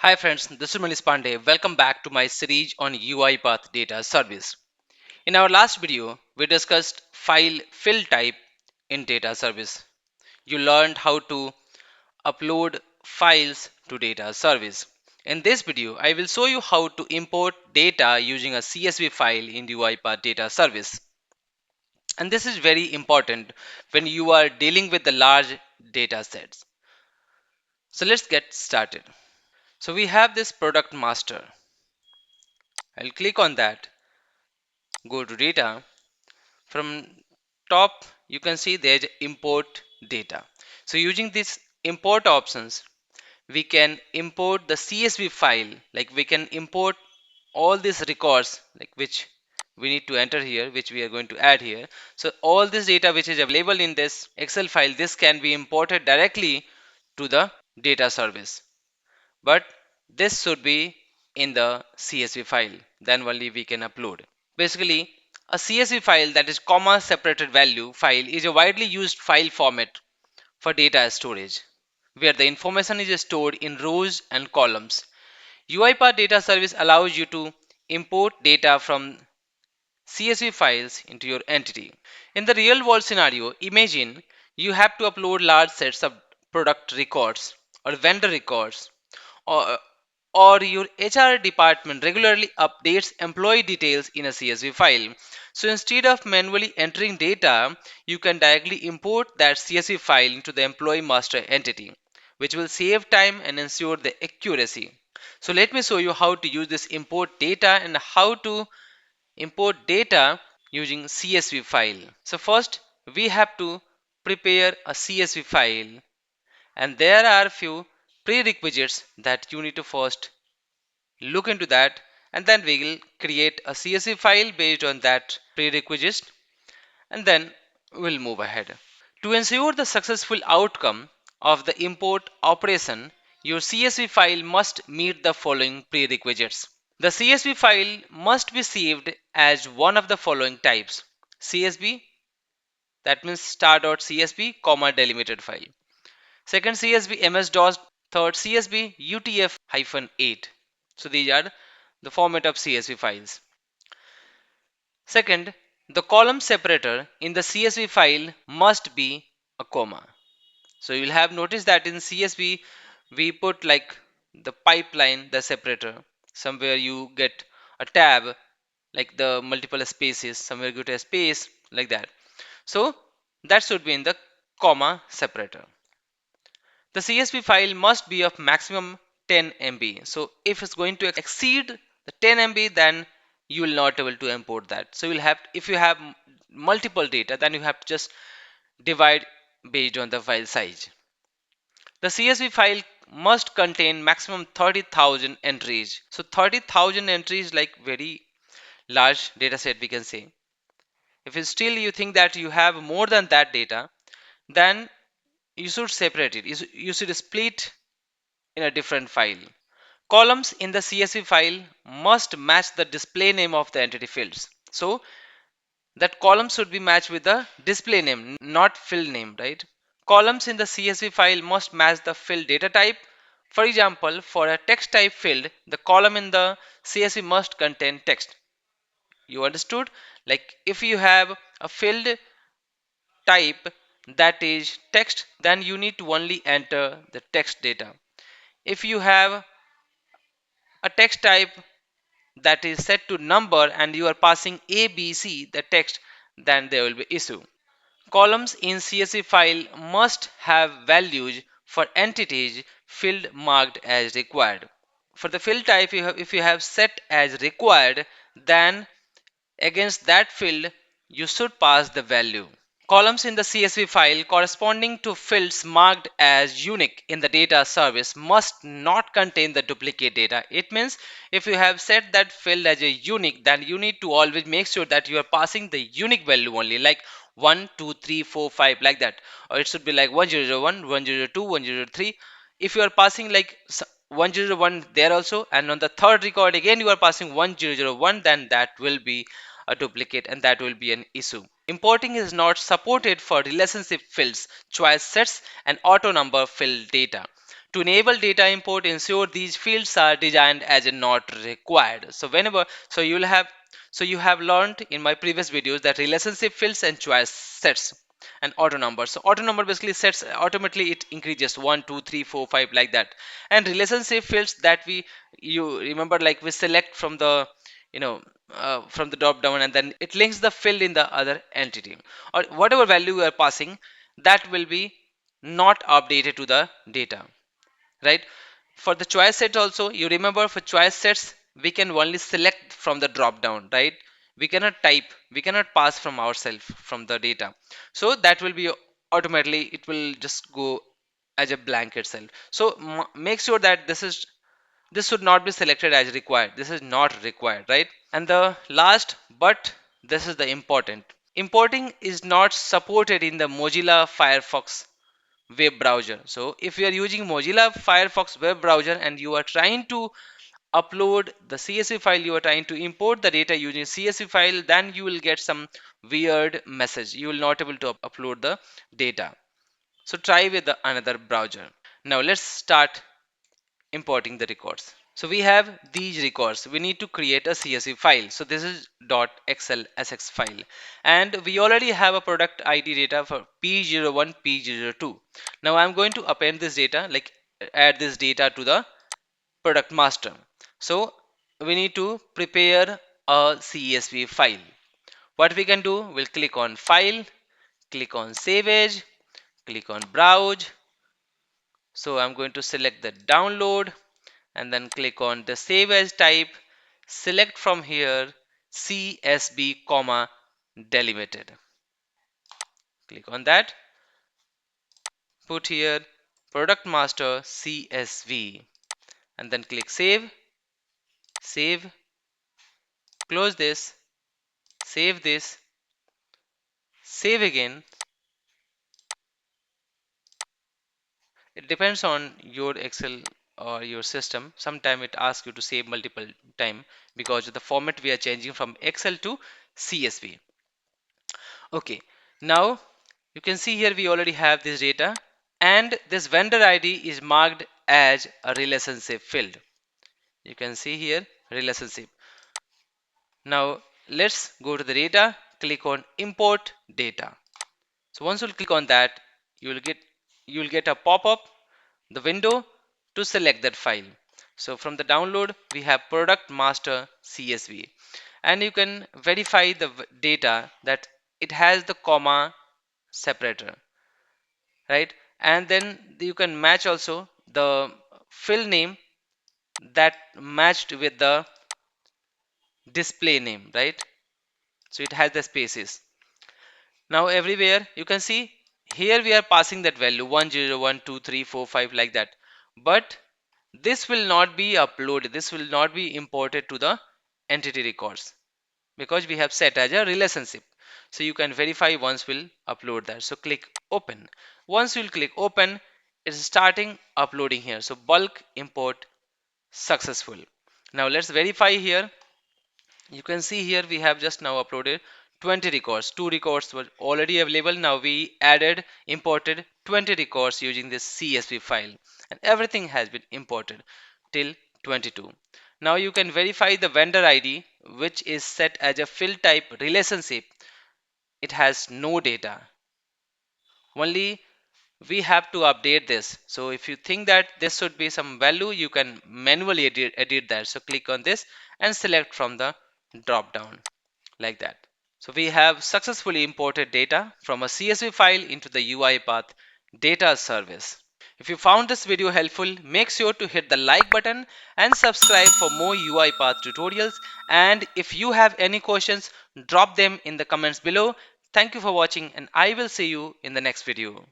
Hi friends, this is Manish Pandey. Welcome back to my series on UiPath Data Service. In our last video, we discussed file fill type in data service. You learned how to upload files to data service. In this video, I will show you how to import data using a CSV file in UiPath Data Service. And this is very important when you are dealing with the large data sets. So let's get started. So we have this product master. I'll click on that, go to data. From top, you can see there's import data. So using these import options, we can import the CSV file, like we can import all these records, like which we need to enter here, which we are going to add here. So all this data which is available in this Excel file, this can be imported directly to the data service. But this should be in the CSV file, then only we can upload. Basically, a CSV file, that is comma separated value file, is a widely used file format for data storage, where the information is stored in rows and columns. UiPath Data Service allows you to import data from CSV files into your entity. In the real world scenario, imagine you have to upload large sets of product records or vendor records, or, or your HR department regularly updates employee details in a CSV file. So instead of manually entering data, you can directly import that CSV file into the employee master entity, which will save time and ensure the accuracy. So let me show you how to use this import data and how to import data using CSV file. So first we have to prepare a CSV file, and there are few prerequisites that you need to first look into that, and then we will create a CSV file based on that prerequisite, and then we'll move ahead. To ensure the successful outcome of the import operation, your CSV file must meet the following prerequisites. The CSV file must be saved as one of the following types: CSV, that means star.csv, comma delimited file. Second, CSV MS-DOS. Third, CSV UTF-8. So these are the format of CSV files. Second, the column separator in the CSV file must be a comma. So you'll have noticed that in CSV we put like the pipeline, the separator. Somewhere you get a tab, like the multiple spaces. Somewhere you get a space like that. So that should be in the comma separator. The CSV file must be of maximum 10 MB. So if it's going to exceed the 10 MB, then you will not able to import that. So you'll have, if you have multiple data, then you have to just divide based on the file size. The CSV file must contain maximum 30,000 entries. So 30,000 entries, like very large data set we can say. If it's still you think that you have more than that data, then you should separate it. You should split in a different file. Columns in the CSV file must match the display name of the entity fields. So that column should be matched with the display name, not field name, right? Columns in the CSV file must match the field data type. For example, for a text type field, the column in the CSV must contain text. You understood? Like if you have a field type that is text, then you need to only enter the text data. If you have a text type that is set to number and you are passing A, B, C, the text, then there will be issue. Columns in CSV file must have values for entities field marked as required. For the field type, if you have set as required, then against that field you should pass the value. Columns in the CSV file corresponding to fields marked as unique in the data service must not contain the duplicate data. It means if you have set that field as a unique, then you need to always make sure that you are passing the unique value only, like 1, 2, 3, 4, 5, like that. Or it should be like 1001, 1002, 1003. If you are passing like 1001 there also, and on the third record again you are passing 1001, then that will be a duplicate and that will be an issue. Importing is not supported for relationship fields, choice sets, and auto number field data. To enable data import, ensure these fields are designed as a not required. So whenever, you have learned in my previous videos that relationship fields and choice sets and auto number. So auto number basically sets automatically, it increases 1 2 3 4 5 like that. And relationship fields that you remember, like we select from the, you know from the drop down, and then it links the field in the other entity, or whatever value you are passing, that will be not updated to the data, right? For the choice set also, you remember, for choice sets we can only select from the drop down, right? We cannot type, we cannot pass from ourselves from the data. So that will be automatically, it will just go as a blank itself. So make sure that this should not be selected as required, this is not required, right? And the last, but this is the important, importing is not supported in the Mozilla Firefox web browser. So if you are using Mozilla Firefox web browser and you are trying to upload the CSV file, you are trying to import the data using CSV file, then you will get some weird message, you will not able to upload the data. So try with another browser. Now let's start importing the records. So we have these records, we need to create a CSV file. So this is .xlsx file, and we already have a product ID data for P01 P02. Now I'm going to append this data, like add this data to the product master. So we need to prepare a CSV file. What we can do, we'll click on file, click on save as, click on browse. So I'm going to select the download, and then click on the save as type, select from here CSV comma delimited, click on that, put here product master CSV, and then click save, close this, save again. It depends on your Excel or your system. Sometimes it asks you to save multiple time because of the format we are changing from Excel to CSV. Okay, now you can see here we already have this data, and this vendor ID is marked as a relationship field. You can see here relationship. Now let's go to the data, click on import data. So once you click on that, you will get a pop-up, the window to select that file. So from the download we have product master CSV, and you can verify the data that it has the comma separator, right? And then you can match also the fill name that matched with the display name, right? So it has the spaces. Now everywhere you can see here we are passing that value 1012345 like that, but this will not be uploaded, this will not be imported to the entity records because we have set as a relationship. So you can verify once we'll upload that. So click open. Once you'll click open, it's starting uploading here. So bulk import successful. Now let's verify here. You can see here we have just now uploaded 20 records. 2 records were already available. Now we added, imported 20 records using this CSV file, and everything has been imported till 22. Now you can verify the vendor ID, which is set as a field type relationship. It has no data. Only we have to update this. So if you think that this should be some value, you can manually edit that. So click on this and select from the drop down like that. So we have successfully imported data from a CSV file into the UiPath data service. If you found this video helpful, make sure to hit the like button and subscribe for more UiPath tutorials. And if you have any questions, drop them in the comments below. Thank you for watching, and I will see you in the next video.